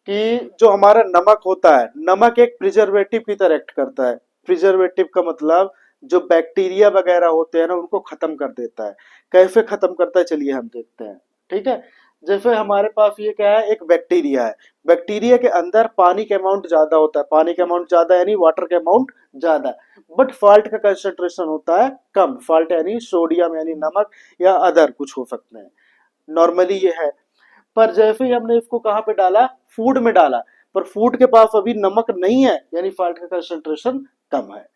कि जो हमारा नमक होता है, नमक एक प्रिजर्वेटिव की तरह एक्ट करता है। प्रिजर्वेटिव का मतलब जो बैक्टीरिया वगैरह होते हैं ना उनको खत्म कर देता है। कैसे खत्म करता है चलिए हम देखते हैं। ठीक है, जैसे हमारे पास ये क्या है, एक बैक्टीरिया है। बैक्टीरिया के अंदर पानी का अमाउंट ज्यादा होता है, पानी का अमाउंट ज्यादा यानी वाटर का अमाउंट ज्यादा, बट फॉल्ट का कंसंट्रेशन होता है कम। फॉल्ट यानी सोडियम यानी नमक या अदर कुछ हो सकते हैं, नॉर्मली ये है। पर जैसे ही हमने इसको कहाँ पे डाला, फूड में डाला, पर फूड के पास अभी नमक नहीं है यानी फॉल्ट का कंसंट्रेशन कम है।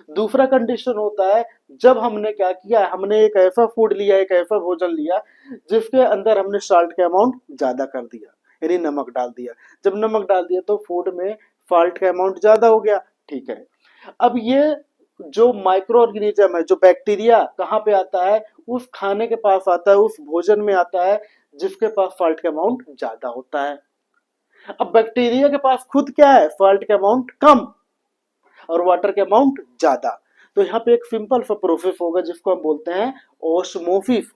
दूसरा कंडीशन होता है जब हमने क्या किया, हमने एक ऐसा फूड लिया, एक ऐसा भोजन लिया जिसके अंदर हमने सॉल्ट का अमाउंट ज्यादा कर दिया यानी नमक डाल दिया। जब नमक डाल दिया तो फूड में सॉल्ट का अमाउंट ज्यादा हो गया। ठीक है, अब ये जो माइक्रो ऑर्गेनिज्म है, जो बैक्टीरिया कहाँ पे आता है, उस खाने के पास आता है, उस भोजन में आता है जिसके पास सॉल्ट का अमाउंट ज्यादा होता है। अब बैक्टीरिया के पास खुद क्या है, सॉल्ट का अमाउंट कम और वाटर के अमाउंट ज्यादा। तो यहाँ पे एक सिंपल सा प्रोसेस होगा जिसको हम बोलते हैं ओस्मोसिस।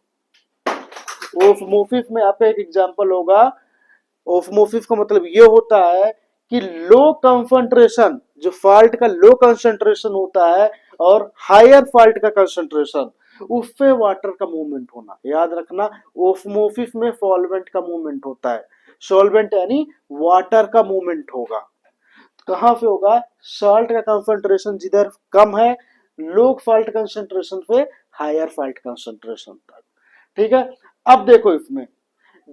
ओस्मोसिस में आपका एक एग्जांपल होगा। ओस्मोसिस का मतलब ये होता है कि लो कंसंट्रेशन, जो सॉल्ट का लो कंसंट्रेशन होता है और हायर सॉल्ट का कंसंट्रेशन, उससे वाटर का मूवमेंट होना। याद रखना, ओस्मोसिस में सॉल्वेंट का मूवमेंट होता है। सॉल्वेंट यानी वाटर का मूवमेंट होगा। कहां से होगा, सॉल्ट का कंसंट्रेशन जिधर कम है, लो सॉल्ट कंसंट्रेशन से हायर सॉल्ट कंसंट्रेशन तक। ठीक है, अब देखो इसमें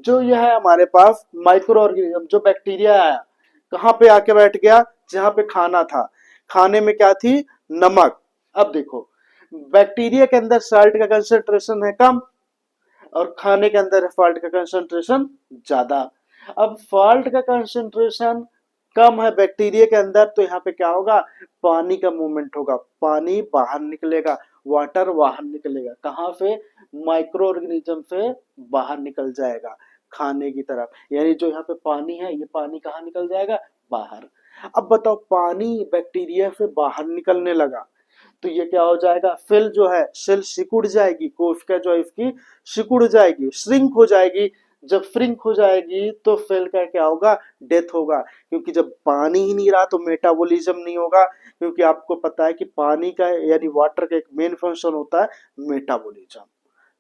जो यह है हमारे पास माइक्रो ऑर्गेनिज्म, जो बैक्टीरिया आया कहां पे आके बैठ गया, जहां पे खाना था। खाने में क्या थी, नमक। अब देखो बैक्टीरिया के अंदर सॉल्ट का कंसंट्रेशन है कम और खाने के अंदर सॉल्ट का कंसंट्रेशन ज्यादा। अब सॉल्ट का कंसंट्रेशन कम है बैक्टीरिया के अंदर, तो यहाँ पे क्या होगा, पानी का मूवमेंट होगा, पानी बाहर निकलेगा, वाटर बाहर निकलेगा। कहाँ से, माइक्रो ऑर्गेनिज्म से बाहर निकल जाएगा खाने की तरफ। यानी जो यहाँ पे पानी है, ये पानी कहाँ निकल जाएगा, बाहर। अब बताओ, पानी बैक्टीरिया से बाहर निकलने लगा तो ये क्या हो जाएगा, सेल जो है, सेल सिकुड़ जाएगी, कोशिका जो है इसकी सिकुड़ जाएगी, श्रिंक हो जाएगी। जब श्रिंक हो जाएगी तो सेल का क्या होगा, डेथ होगा। क्योंकि जब पानी ही नहीं रहा तो मेटाबॉलिज्म नहीं होगा। क्योंकि आपको पता है कि पानी का यानी वाटर का एक मेन फंक्शन होता है मेटाबॉलिज्म।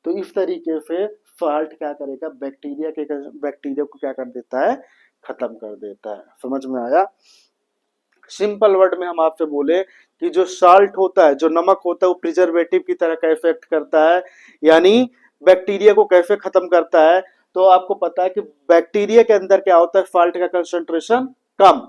तो इस तरीके से सॉल्ट क्या करेगा, बैक्टीरिया को क्या कर देता है, खत्म कर देता है। समझ में आया। सिंपल वर्ड में हम आपसे बोले कि जो साल्ट होता है, जो नमक होता है, वो प्रिजर्वेटिव की तरह का इफेक्ट करता है, यानी बैक्टीरिया को कैसे खत्म करता है। तो आपको पता है कि बैक्टीरिया के अंदर क्या होता है, साल्ट का कंसंट्रेशन कम,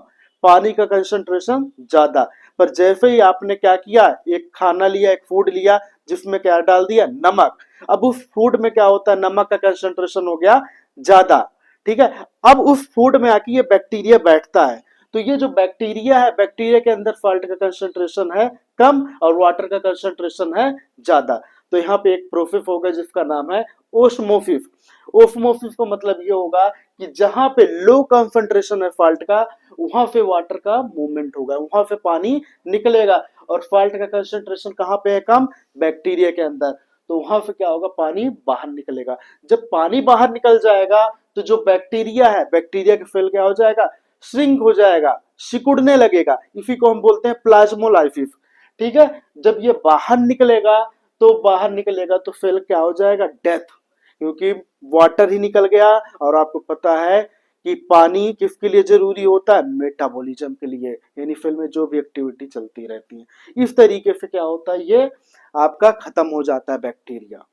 पानी का कंसंट्रेशन ज्यादा। पर जैसे ही आपने क्या किया, एक खाना लिया, एक फूड लिया जिसमें क्या डाल दिया, नमक। अब उस फूड में क्या होता है, नमक का कंसंट्रेशन हो गया ज्यादा। ठीक है, अब उस फूड में आके ये बैक्टीरिया बैठता है। तो ये जो बैक्टीरिया है, बैक्टीरिया के अंदर सॉल्ट का कंसंट्रेशन है कम और वाटर का कंसंट्रेशन है ज्यादा। तो यहाँ पे एक प्रोसेस होगा जिसका नाम है ओस्मोसिस। ओस्मोसिस का मतलब ये होगा कि जहां पे लो कंसंट्रेशन है सॉल्ट का, वहां पे वाटर का मूवमेंट होगा, वहां से पानी निकलेगा। और सॉल्ट का कंसंट्रेशन कहाँ पे है, कम, बैक्टीरिया के अंदर। तो वहां से क्या होगा, पानी बाहर निकलेगा। जब पानी बाहर निकल जाएगा तो जो बैक्टीरिया है, बैक्टीरिया के सेल क्या हो जाएगा, श्रिंक हो जाएगा, सिकुड़ने लगेगा। इसी को हम बोलते हैं प्लाज्मोलाइसिस। ठीक है, जब ये बाहर निकलेगा तो सेल क्या हो जाएगा, डेथ। क्योंकि वाटर ही निकल गया और आपको पता है कि पानी किसके लिए जरूरी होता है, मेटाबॉलिज्म के लिए, यानी सेल में जो भी एक्टिविटी चलती रहती है। इस तरीके से क्या होता है, ये आपका खत्म हो जाता है बैक्टीरिया।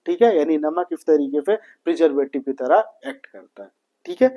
ठीक है, यानी नमक इस तरीके से प्रिजर्वेटिव की तरह एक्ट करता है। ठीक है।